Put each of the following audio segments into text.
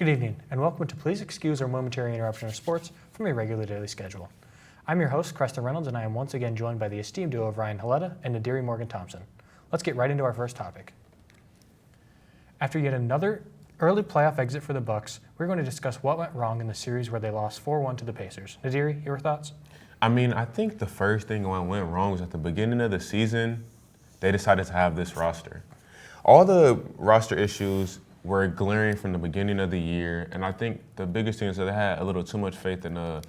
Good evening, and welcome to Please Excuse Our Momentary Interruption of Sports from a regular daily schedule. I'm your host, Preston Reynolds, and I am once again joined by the esteemed duo of Ryan Haletta and Nadiri Morgan-Thompson. Let's get right into our first topic. After yet another early playoff exit for the Bucks, we're going to discuss what went wrong in the series where they lost 4-1 to the Pacers. Nadiri, your thoughts? I think the first thing that went wrong was at the beginning of the season, they decided to have this roster. All the roster issues were glaring from the beginning of the year, and I think the biggest thing is that they had a little too much faith in the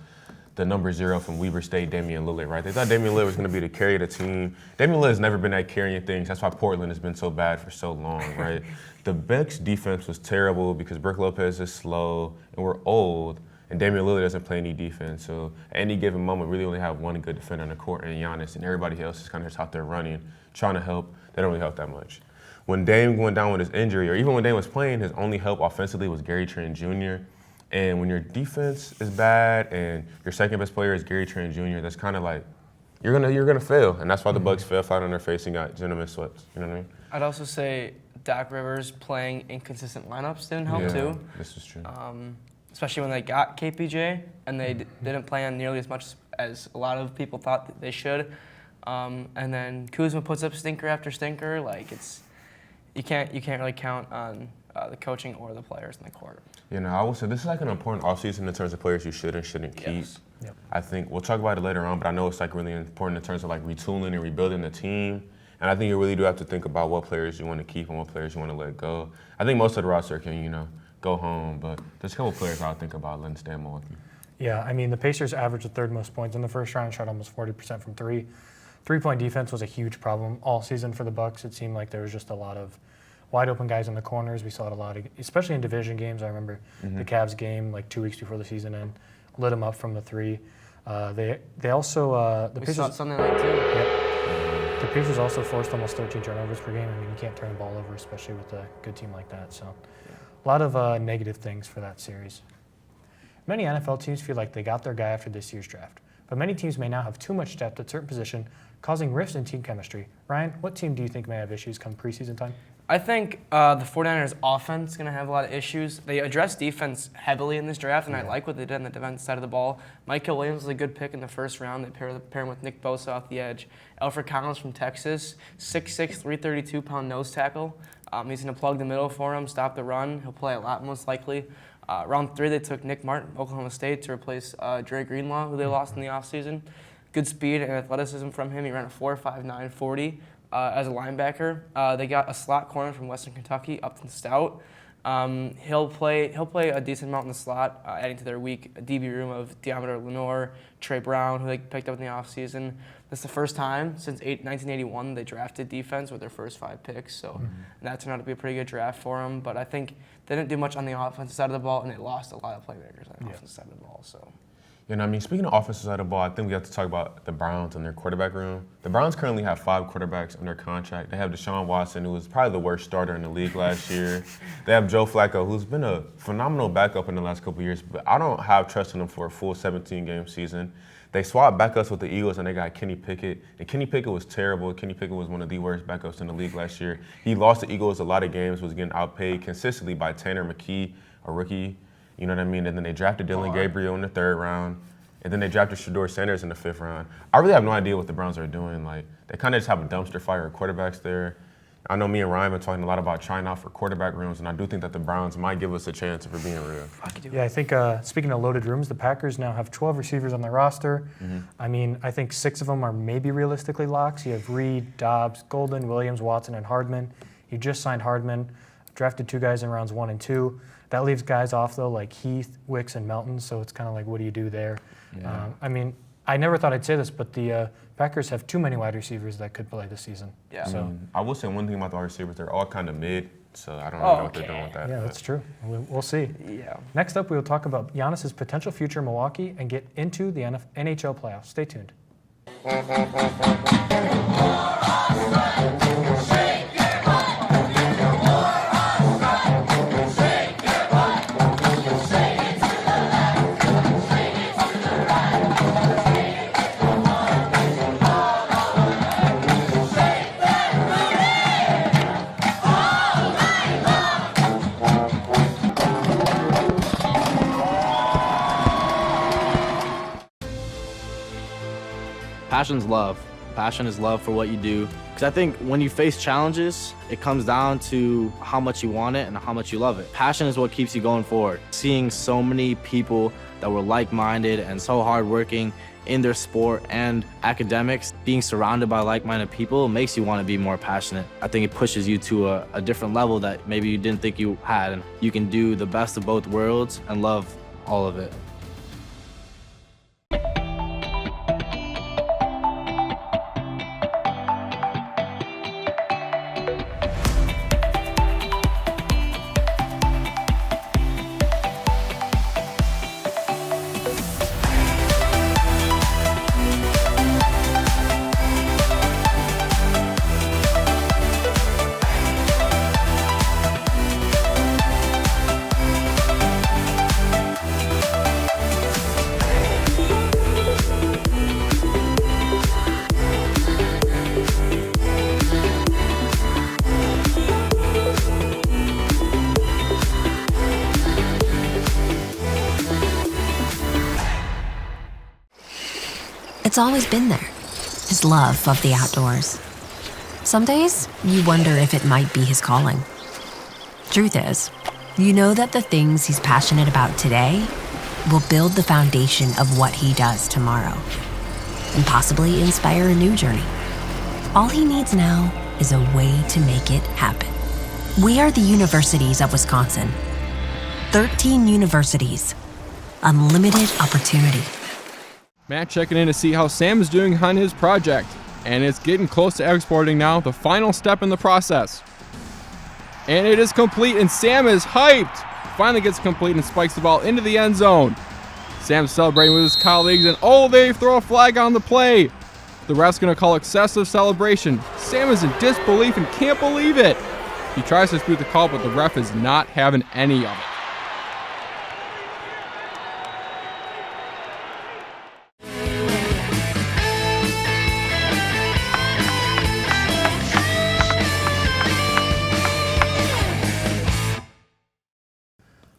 number 0 from Weber State, Damian Lillard, right? They thought Damian Lillard was going to be the carry of the team. Damian Lillard has never been that carrying things. That's why Portland has been so bad for so long, right? The Bucks defense was terrible because Brook Lopez is slow and we're old, and Damian Lillard doesn't play any defense. So at any given moment, we really only have one good defender on the court, and Giannis, and everybody else is kind of just out there running, trying to help. They don't really help that much. When Dame went down with his injury, or even when Dame was playing, his only help offensively was Gary Trent Jr. And when your defense is bad and your second best player is Gary Trent Jr., that's kind of like you're gonna fail, and that's why the Bucks fell flat on their face and got gentlemen swept. You know what I mean? I'd also say Doc Rivers playing inconsistent lineups didn't help too. This is true. Especially when they got KPJ and they didn't play on nearly as much as a lot of people thought that they should. And then Kuzma puts up stinker after stinker. Like you can't really count on the coaching or the players in the court. You know, I would say this is like an important offseason in terms of players you should and shouldn't keep. Yes. Yep. I think we'll talk about it later on, but I know it's like really important in terms of like retooling and rebuilding the team. And I think you really do have to think about what players you want to keep and what players you want to let go. I think most of the roster can, go home, but there's a couple players I'll think about letting stay in Milwaukee. Yeah, I mean, the Pacers averaged the third most points in the first round, shot almost 40% from three. Three-point defense was a huge problem all season for the Bucks. It seemed like there was just a lot of wide-open guys in the corners. We saw it a lot, especially in division games. I remember the Cavs game, like 2 weeks before the season ended, lit them up from the three. They also the We Pacers saw it Sunday night too. Yep. The Pacers also forced almost 13 turnovers per game. I mean, you can't turn the ball over, especially with a good team like that. So, a lot of negative things for that series. Many NFL teams feel like they got their guy after this year's draft, but many teams may now have too much depth at certain position, causing rifts in team chemistry. Ryan, what team do you think may have issues come preseason time? I think the 49ers offense is going to have a lot of issues. They addressed defense heavily in this draft, and I like what they did on the defense side of the ball. Michael Williams was a good pick in the first round. They pair him with Nick Bosa off the edge. Alfred Collins from Texas, 6'6", 332-pound nose tackle. He's going to plug the middle for him, stop the run. He'll play a lot most likely. Round 3, they took Nick Martin, Oklahoma State, to replace Dre Greenlaw, who they lost in the offseason. Good speed and athleticism from him. He ran a 4.59 40. As a linebacker. They got a slot corner from Western Kentucky, Upton Stout. He'll play a decent amount in the slot, adding to their weak DB room of Deommodore Lenoir, Trey Brown, who they picked up in the offseason. This is the first time since 1981 they drafted defense with their first 5 picks, so that turned out to be a pretty good draft for them. But I think they didn't do much on the offensive side of the ball, and they lost a lot of playmakers on the offensive side of the ball. So. Speaking of offensive side of the ball, I think we have to talk about the Browns and their quarterback room. The Browns currently have 5 quarterbacks under contract. They have Deshaun Watson, who was probably the worst starter in the league last year. They have Joe Flacco, who's been a phenomenal backup in the last couple of years, but I don't have trust in him for a full 17-game season. They swapped backups with the Eagles, and they got Kenny Pickett. And Kenny Pickett was terrible. Kenny Pickett was one of the worst backups in the league last year. He lost the Eagles a lot of games, was getting outpaid consistently by Tanner McKee, a rookie. You know what I mean? And then they drafted Dylan Gabriel in the 3rd round. And then they drafted Shedeur Sanders in the 5th round. I really have no idea what the Browns are doing. Like, they kind of just have a dumpster fire of quarterbacks there. I know me and Ryan have been talking a lot about trying out for quarterback rooms, and I do think that the Browns might give us a chance if we're being real. Yeah, I think speaking of loaded rooms, the Packers now have 12 receivers on their roster. I mean, I think 6 of them are maybe realistically locks. You have Reed, Dobbs, Golden, Williams, Watson, and Hardman. You just signed Hardman, drafted 2 guys in rounds 1 and 2. That leaves guys off, though, like Heath, Wicks, and Melton, so it's kind of like, what do you do there? Yeah. I mean, I never thought I'd say this, but the Packers have too many wide receivers that could play this season. Yeah. So I will say one thing about the wide receivers, they're all kind of mid, so I don't really know what they're doing with that. yeah, that's true. We'll see. Yeah. Next up, we will talk about Giannis' potential future in Milwaukee and get into the NHL playoffs. Stay tuned. passion's love. Passion is love for what you do. Because I think when you face challenges, it comes down to how much you want it and how much you love it. Passion is what keeps you going forward. Seeing so many people that were like-minded and so hardworking in their sport and academics, being surrounded by like-minded people makes you want to be more passionate. I think it pushes you to a different level that maybe you didn't think you had. And you can do the best of both worlds and love all of it. It's always been there, his love of the outdoors. Some days, you wonder if it might be his calling. Truth is, you know that the things he's passionate about today will build the foundation of what he does tomorrow, and possibly inspire a new journey. All he needs now is a way to make it happen. We are the universities of Wisconsin. 13 universities, unlimited opportunity. Matt checking in to see how Sam is doing on his project, and it's getting close to exporting now, the final step in the process. And it is complete, and Sam is hyped. Finally gets complete and spikes the ball into the end zone. Sam's celebrating with his colleagues, and they throw a flag on the play. The ref's gonna call excessive celebration. Sam is in disbelief and can't believe it. He tries to dispute the call, but the ref is not having any of it.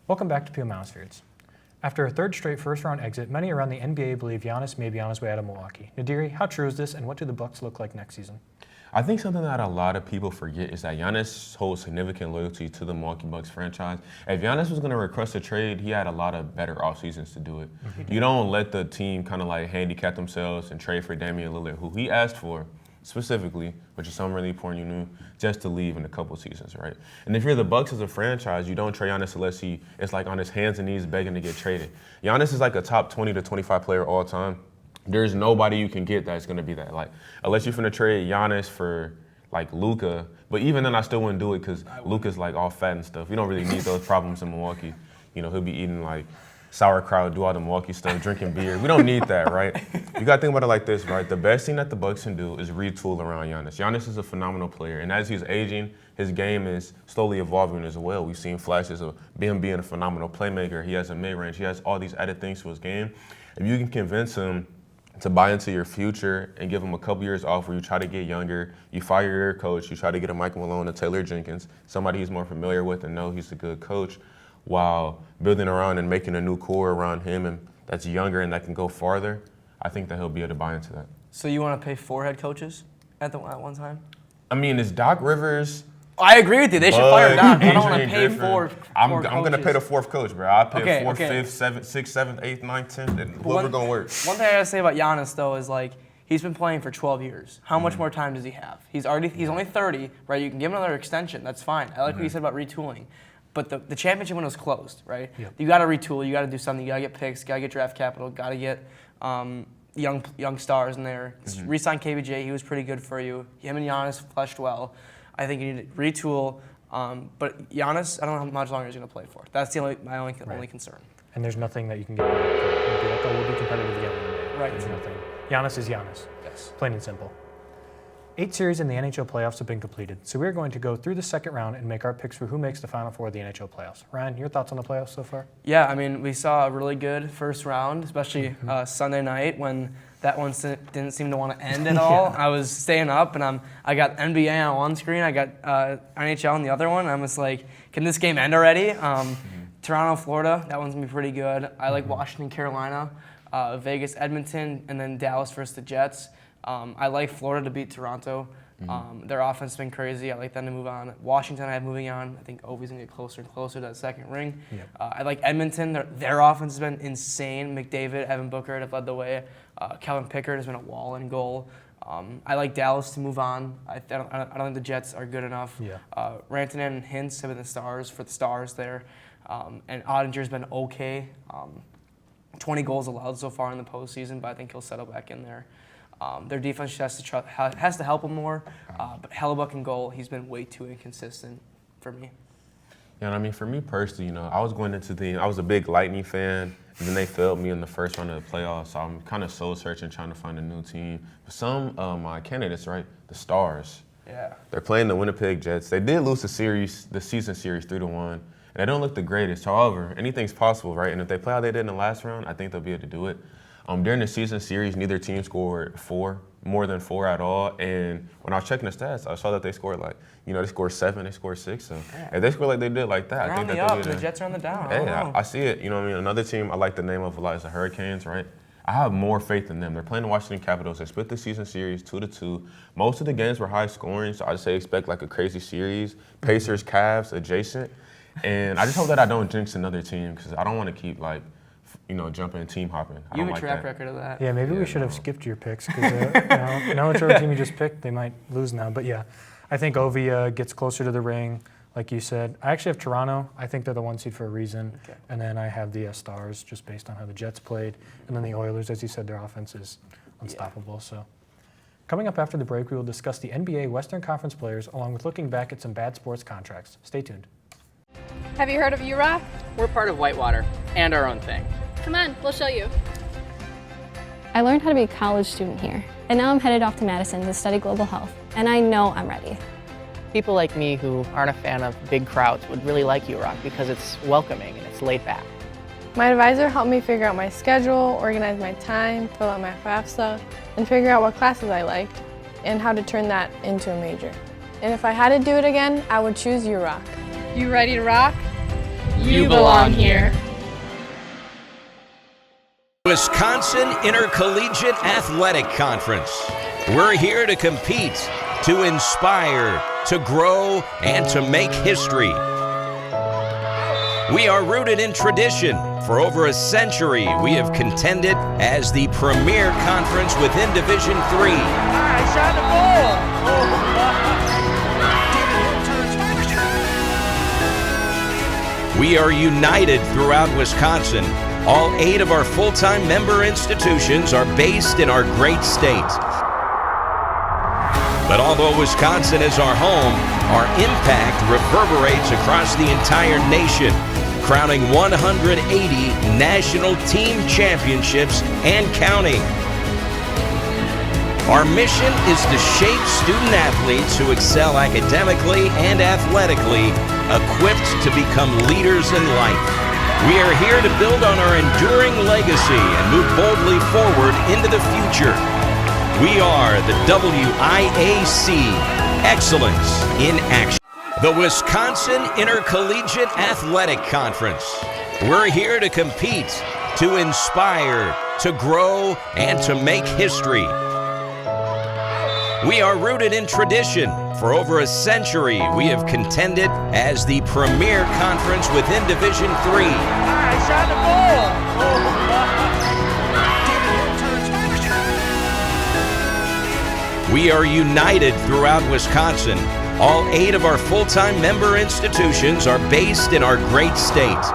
Welcome back to PEOMIOSFYRDS. After a third straight first-round exit, many around the NBA believe Giannis may be on his way out of Milwaukee. Nadiri, how true is this, and what do the Bucks look like next season? I think something that a lot of people forget is that Giannis holds significant loyalty to the Milwaukee Bucks franchise. If Giannis was going to request a trade, he had a lot of better off seasons to do it. You don't let the team kind of like handicap themselves and trade for Damian Lillard, who he asked for specifically, which is something really important you knew, just to leave in a couple seasons, right? And if you're the Bucks as a franchise, you don't trade Giannis unless he is like on his hands and knees begging to get traded. Giannis is like a top 20 to 25 player all time. There's nobody you can get that's going to be that. Like, unless you're finna trade Giannis for like Luka, but even then I still wouldn't do it because Luka's like all fat and stuff. You don't really need those problems in Milwaukee. You know, he'll be eating like sauerkraut, do all the Milwaukee stuff, drinking beer. We don't need that, right? You got to think about it like this, right? The best thing that the Bucks can do is retool around Giannis. Giannis is a phenomenal player, and as he's aging, his game is slowly evolving as well. We've seen flashes of him being a phenomenal playmaker. He has a mid-range. He has all these added things to his game. If you can convince him to buy into your future and give him a couple years off where you try to get younger, you fire your coach, you try to get a Mike Malone, a Taylor Jenkins, somebody he's more familiar with and know he's a good coach, while building around and making a new core around him and that's younger and that can go farther, I think that he'll be able to buy into that. So you want to pay 4 head coaches at one time? I mean, it's Doc Rivers. I agree with you. They should fire Doc. I don't want to pay Griffin. 4 I'm coaches. going to pay the 4th coach, bro. I'll pay Okay, 4th, okay. 5th, 7th, 6th, 7th, 8th, 9th, 10th, whoever going to work. One thing I gotta say about Giannis though is like he's been playing for 12 years. How much more time does he have? He's only 30, right? You can give him another extension. That's fine. I like what you said about retooling. But the championship window's closed, right? Yep. You got to retool. You got to do something. You got to get picks. Got to get draft capital. Got to get young stars in there. Re-sign KBJ. He was pretty good for you. Him and Giannis fleshed well. I think you need to retool. But Giannis, I don't know how much longer he's going to play for. That's my only concern. And there's nothing that you can get back and be like, oh, we'll be competitive again one day. Right. There's nothing. Giannis is Giannis. Yes. Plain and simple. 8 series in the NHL playoffs have been completed, so we're going to go through the second round and make our picks for who makes the Final Four of the NHL playoffs. Ryan, your thoughts on the playoffs so far? Yeah, I mean, we saw a really good first round, especially Sunday night when that one didn't seem to want to end at all. I was staying up, and I got NBA on one screen, I got NHL on the other one, and I'm just like, can this game end already? Toronto, Florida, that one's going to be pretty good. I like Washington, Carolina, Vegas, Edmonton, and then Dallas versus the Jets. I like Florida to beat Toronto. Their offense has been crazy. I like them to move on. Washington, I have moving on. I think Ovi's going to get closer and closer to that second ring. Yep. I like Edmonton. Their offense has been insane. McDavid, Evan Booker have led the way. Calvin Pickard has been a wall in goal. I like Dallas to move on. I don't think the Jets are good enough. Yeah. Rantanen and Hintz have been the stars for the Stars there. And Ottinger's been okay. 20 goals allowed so far in the postseason, but I think he'll settle back in there. Their defense has to help him more, but Hellebuck in goal, he's been way too inconsistent for me. You know what I mean? For me personally, I was going into I was a big Lightning fan, and then they failed me in the first round of the playoffs, so I'm kind of soul searching, trying to find a new team. But some of my candidates, right, the Stars, Yeah. they're playing the Winnipeg Jets. They did lose the season series 3-1, and they don't look the greatest. However, anything's possible, right? And if they play how they did in the last round, I think they'll be able to do it. During the season series, neither team scored more than 4 at all. And when I was checking the stats, I saw that they scored they scored 7, they scored 6. So if they score like they did like that, They're I think on that the they'll up, be the Jets are on the down. Hey, I don't know. I see it. You know what I mean? Another team I like the name of a lot is the Hurricanes, right? I have more faith in them. They're playing the Washington Capitals. They split the season series 2-2. Most of the games were high scoring, so I'd say expect like a crazy series. Pacers, Cavs, adjacent. And I just hope that I don't jinx another team because I don't want to keep jumping team hopping. I You don't have a like track that. record of that. Yeah, maybe we should have skipped your picks because now whichever team you just picked, they might lose now. But yeah, I think Ovi gets closer to the ring, like you said. I actually have Toronto. I think they're the 1 seed for a reason. Okay. And then I have the Stars just based on how the Jets played. And then the Oilers, as you said, their offense is unstoppable. So coming up after the break, we will discuss the NBA Western Conference players along with looking back at some bad sports contracts. Stay tuned. Have you heard of UROC? We're part of Whitewater and our own thing. Come on, we'll show you. I learned how to be a college student here, and now I'm headed off to Madison to study global health, and I know I'm ready. People like me who aren't a fan of big crowds would really like UROC because it's welcoming and it's laid back. My advisor helped me figure out my schedule, organize my time, fill out my FAFSA, and figure out what classes I liked and how to turn that into a major. And if I had to do it again, I would choose UROC. You ready to rock? You belong here. Wisconsin Intercollegiate Athletic Conference. We're here to compete, to inspire, to grow, and to make history. We are rooted in tradition. For over a century, we have contended as the premier conference within Division III. I shot the ball! We are united throughout Wisconsin. All 8 of our full-time member institutions are based in our great state. But although Wisconsin is our home, our impact reverberates across the entire nation, crowning 180 national team championships and counting. Our mission is to shape student athletes who excel academically and athletically, equipped to become leaders in life. We are here to build on our enduring legacy and move boldly forward into the future. We are the WIAC, Excellence in Action. The Wisconsin Intercollegiate Athletic Conference. We're here to compete, to inspire, to grow, and to make history. We are rooted in tradition. For over a century, we have contended as the premier conference within Division III. I shot the ball! We are united throughout Wisconsin. All 8 of our full-time member institutions are based in our great state.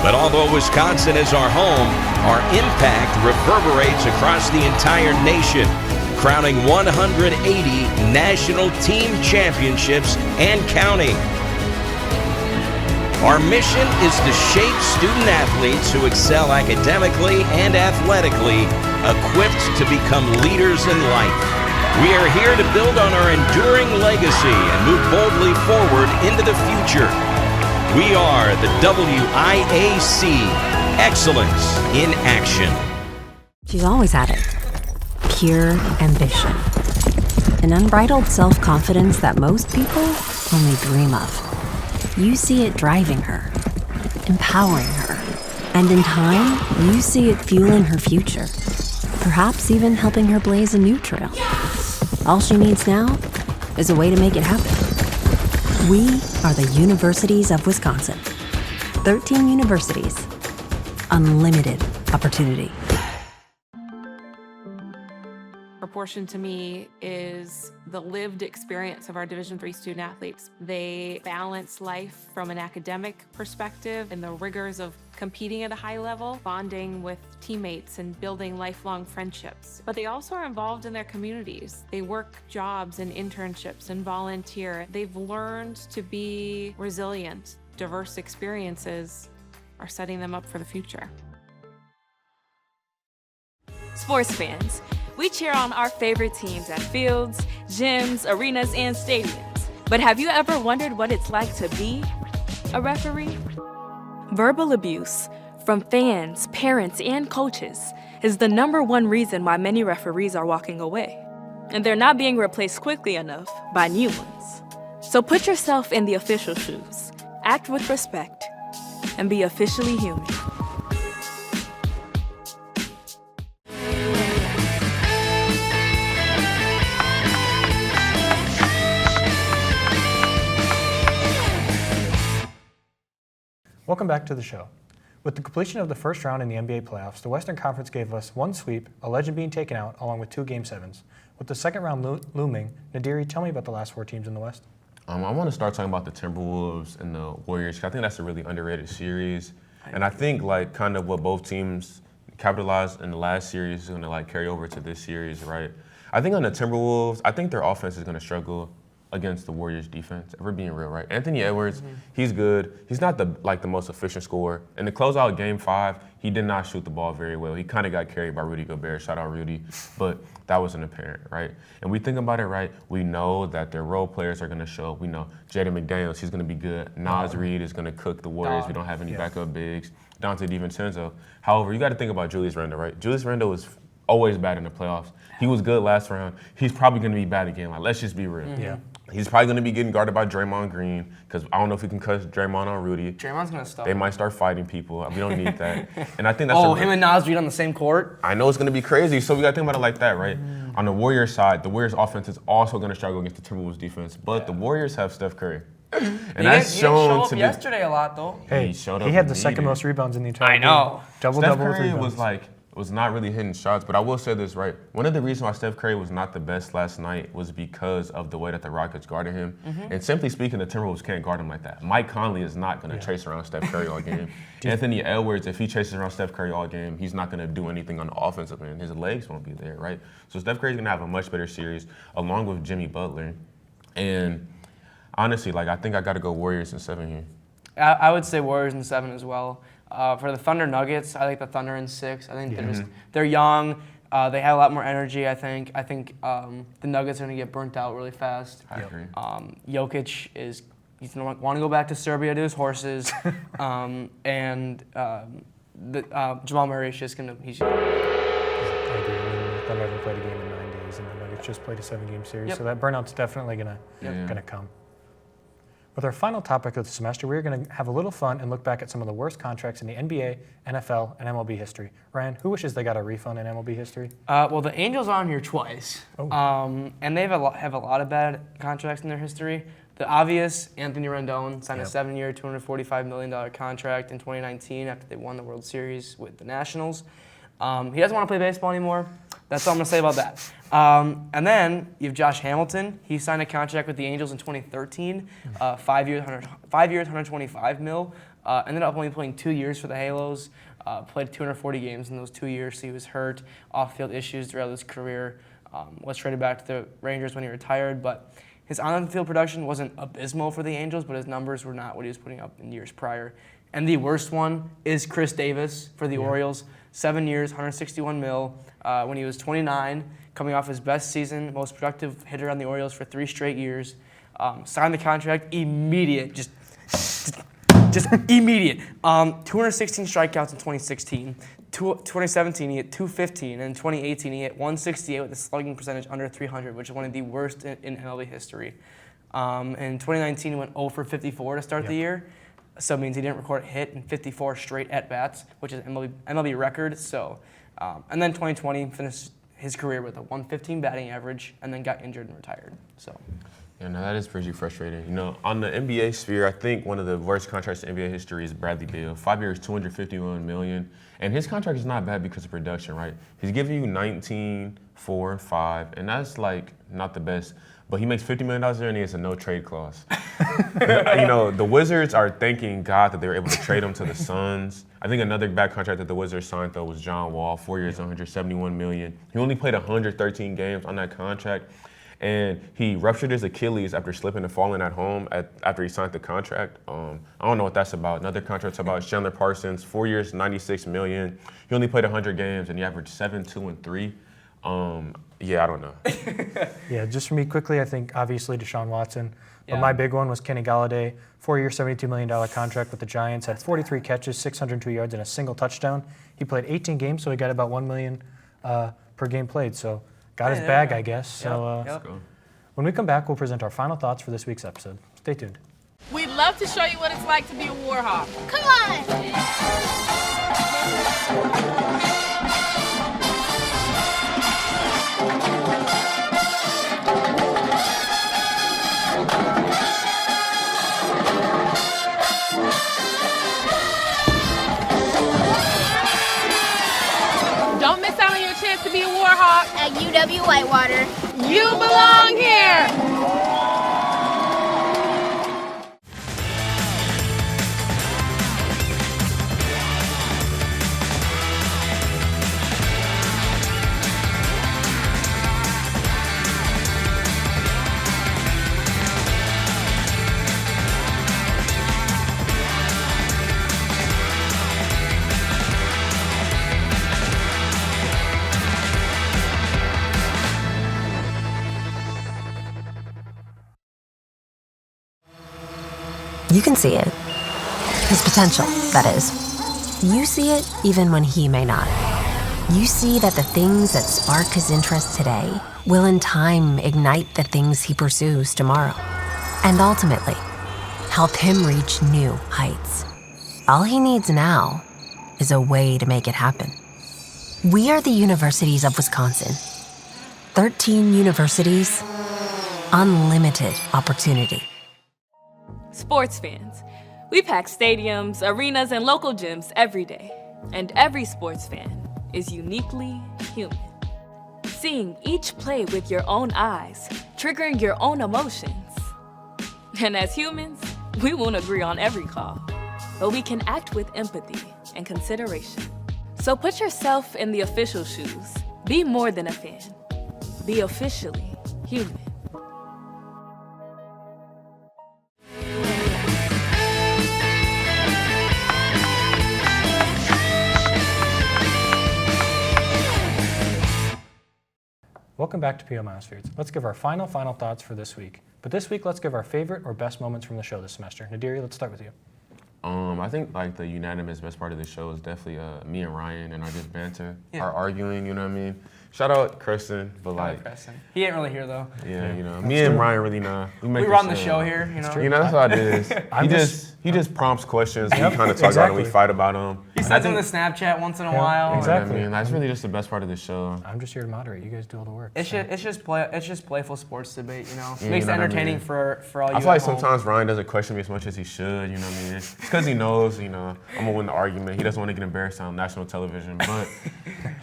But although Wisconsin is our home, our impact reverberates across the entire nation, crowning 180 national team championships and counting. Our mission is to shape student athletes who excel academically and athletically, equipped to become leaders in life. We are here to build on our enduring legacy and move boldly forward into the future. We are the WIAC, Excellence in Action. She's always had it. Pure ambition. An unbridled self-confidence that most people only dream of. You see it driving her, empowering her, and in time, you see it fueling her future. perhaps even helping her blaze a new trail. All she needs now is a way to make it happen. We are the Universities of Wisconsin. 13 universities. Unlimited opportunity. Proportion to me is the lived experience of our Division III student athletes. They balance life from an academic perspective and the rigors of competing at a high level, bonding with teammates and building lifelong friendships. But they also are involved in their communities. They work jobs and internships and volunteer. They've learned to be resilient. Diverse experiences are setting them up for the future. Sports fans, we cheer on our favorite teams at fields, gyms, arenas, and stadiums. But have you ever wondered what it's like to be a referee? Verbal abuse from fans, parents, and coaches is the #1 reason why many referees are walking away. And they're not being replaced quickly enough by new ones. So put yourself in the official shoes, act with respect, and be officially human. Welcome back to the show. With the completion of the first round in the NBA playoffs, the Western Conference gave us one sweep, a legend being taken out, along with 2 Game 7s. With the second round looming, Nadiri, tell me about the last 4 teams in the West. I want to start talking about the Timberwolves and the Warriors, 'cause I think that's a really underrated series. And I think kind of what both teams capitalized in the last series is going to carry over to this series, right? I think on the Timberwolves, I think their offense is going to struggle against the Warriors defense, if we're being real, right? Anthony Edwards, he's good. He's not the most efficient scorer. In the closeout Game 5, he did not shoot the ball very well. He kind of got carried by Rudy Gobert. Shout out Rudy. But that wasn't apparent, right? And we think about it, right? We know that their role players are going to show. We know Jaden McDaniels, he's going to be good. Nas Reed is going to cook the Warriors. We don't have any backup bigs. Dante DiVincenzo. However, you got to think about Julius Randle, right? Julius Randle is always bad in the playoffs. He was good last round. He's probably going to be bad again. Let's just be real. Yeah. He's probably going to be getting guarded by Draymond Green because I don't know if we can cut Draymond on Rudy. Draymond's going to stop. They might start fighting people. We don't need that. And I think that's him and Nas Reed on the same court? I know it's going to be crazy, so we got to think about it like that, right? On the Warriors side, the Warriors offense is also going to struggle against the Timberwolves defense, but the Warriors have Steph Curry. And that's shown to be yesterday a lot, though. Hey, he had the second most rebounds in the entire game. I know. Double-double Steph with Curry rebounds. was not really hitting shots, but I will say this, right? One of the reasons why Steph Curry was not the best last night was because of the way that the Rockets guarded him. And simply speaking, the Timberwolves can't guard him like that. Mike Conley is not going to chase around Steph Curry all game. Anthony Edwards, if he chases around Steph Curry all game, he's not going to do anything on the offensive end. His legs won't be there, right? So Steph Curry's going to have a much better series along with Jimmy Butler. And honestly, I think I got to go Warriors in 7 here. I would say Warriors in 7 as well. For the Thunder Nuggets, I like the Thunder in 6. I think they're young. They have a lot more energy, I think. I think the Nuggets are going to get burnt out really fast. I agree. Jokic he's going to want to go back to Serbia to his horses. Jamal Murray is just going to. I agree. The Thunder haven't played a game in 9 days, and the Nuggets just played a 7-game series, so that burnout's definitely going to come. With our final topic of the semester, we're going to have a little fun and look back at some of the worst contracts in the NBA, NFL, and MLB history. Ryan, who wishes they got a refund in MLB history? Well, the Angels are on here twice, and they have a lot of bad contracts in their history. The obvious, Anthony Rendon signed a 7-year, $245 million contract in 2019 after they won the World Series with the Nationals. He doesn't want to play baseball anymore. That's all I'm going to say about that. And then you have Josh Hamilton. He signed a contract with the Angels in 2013, 5 years, $125 million. Ended up only playing 2 years for the Halos. Played 240 games in those 2 years, so he was hurt, off-field issues throughout his career. Was traded back to the Rangers when he retired, but his on-field production wasn't abysmal for the Angels, but his numbers were not what he was putting up in years prior. And the worst one is Chris Davis for the Orioles. 7 years, $161 million. When he was 29, coming off his best season, most productive hitter on the Orioles for 3 straight years. Signed the contract, immediate, just immediate. 216 strikeouts in 2016. 2017, he hit 215, and in 2018, he hit 168 with a slugging percentage under 300, which is one of the worst in MLB history. In 2019, he went 0 for 54 to start the year. So it means he didn't record a hit in 54 straight at-bats, which is MLB record. So And then 2020 finished his career with a 115 batting average, and then got injured and retired. So. Yeah, no, that is pretty frustrating. You know, on the NBA sphere, I think one of the worst contracts in NBA history is Bradley Beal. 5 years, $251 million. And his contract is not bad because of production, right? He's giving you 19, 4, and 5, and that's like not the best. But he makes $50 million a year and he has a no trade clause. You know, the Wizards are thanking God that they were able to trade him to the Suns. I think another bad contract that the Wizards signed though was John Wall, 4 years, $171 million. He only played 113 games on that contract. And he ruptured his Achilles after slipping and falling at home after he signed the contract. I don't know what that's about. Another contract's about Chandler Parsons, 4 years, $96 million. He only played 100 games and he averaged 7, 2, and 3. Yeah, I don't know. Yeah, just for me quickly, I think obviously Deshaun Watson. But my big one was Kenny Galladay, 4 year, $72 million contract with the Giants, had 43 catches, 602 yards, and a single touchdown. He played 18 games, so he got about $1 million per game played. So got his bag, I guess. So when we come back, we'll present our final thoughts for this week's episode. Stay tuned. We'd love to show you what it's like to be a Warhawk. Come on! Don't miss out on your chance to be a Warhawk. At UW Whitewater. You belong here! You can see it. His potential, that is. You see it even when he may not. You see that the things that spark his interest today will in time ignite the things he pursues tomorrow. And ultimately, help him reach new heights. All he needs now is a way to make it happen. We are the Universities of Wisconsin. 13 universities, unlimited opportunity. Sports fans, we pack stadiums, arenas, and local gyms every day. And every sports fan is uniquely human. Seeing each play with your own eyes, triggering your own emotions. And as humans, we won't agree on every call, but we can act with empathy and consideration. So put yourself in the official shoes. Be more than a fan. Be officially human. Welcome back to PEOMIOSFYRDS. Let's give our final thoughts for this week. But this week, let's give our favorite or best moments from the show this semester. Nadiri, let's start with you. I think like the unanimous best part of the show is definitely me and Ryan and our just banter, our arguing, you know what I mean? Shout out Kristen, but like he ain't really here though. Yeah, you know, me and Ryan really not. We run the show here, you know. You know, that's what it is. He just prompts questions. We kind of talk about them. We fight about them. He sends them the Snapchat once in a while. Exactly. I mean, that's really just the best part of the show. I'm just here to moderate. You guys do all the work. It's just playful sports debate, you know. Makes it entertaining for all you. I feel like sometimes Ryan doesn't question me as much as he should. You know what I mean? It's because he knows, you know, I'm gonna win the argument. He doesn't want to get embarrassed on national television, but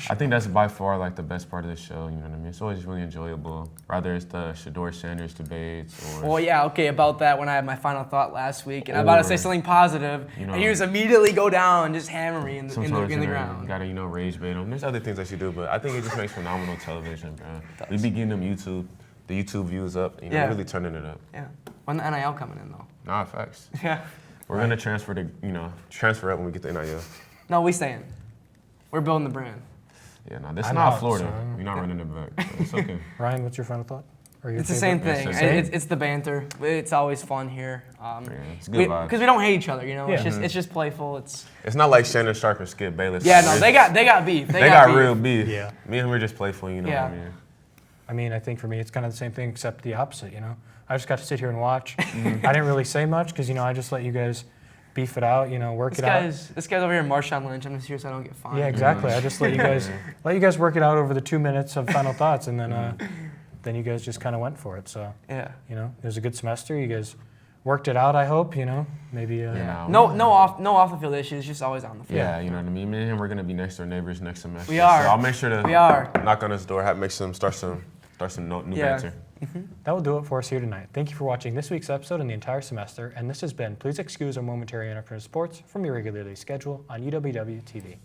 I think that's by far like the best part of the show. You know what I mean? It's always really enjoyable. Rather it's the Shador Sanders debates or. Well, yeah, okay, about that when I had my final thought last week, and I'm about to say something positive, you know, and he just immediately go down and just hammer me in the ground. You gotta, you know, rage bait him. There's other things that you do, but I think it just makes phenomenal television, bro. We be getting them the YouTube views up, you know, really turning it up. Yeah. When the NIL coming in though? Nah, facts. Yeah. We're gonna transfer up when we get the NIL. No, we staying. We're building the brand. Yeah, no, this is not Florida. We're not running it back. So it's okay. Ryan, what's your final thought? It's the same thing. It's the banter. It's always fun here. It's good vibes. Because we don't hate each other, you know. Yeah. It's just playful. It's not like Shannon Sharp and Skip Bayless. Yeah, no, they got beef. They got real beef. Yeah. Me and him are just playful, you know what I mean? I mean, I think for me it's kind of the same thing except the opposite, you know. I just got to sit here and watch. I didn't really say much because, you know, I just let you guys beef it out, work it out. This guy's over here Marshawn Lynch. I'm just here so I don't get fined. Yeah, exactly. I just let you guys work it out over the 2 minutes of final thoughts, and then you guys just kind of went for it. So yeah, it was a good semester. You guys worked it out. I hope maybe. No off the field issues. Just always on the field. Yeah, you know what I mean. Me and him, we're gonna be next door neighbors next semester. We are. So I'll make sure to knock on his door, start some new banter. That will do it for us here tonight. Thank you for watching this week's episode and the entire semester. And this has been Please Excuse Our Momentary Interruption of Sports from your regularly schedule on UWW TV.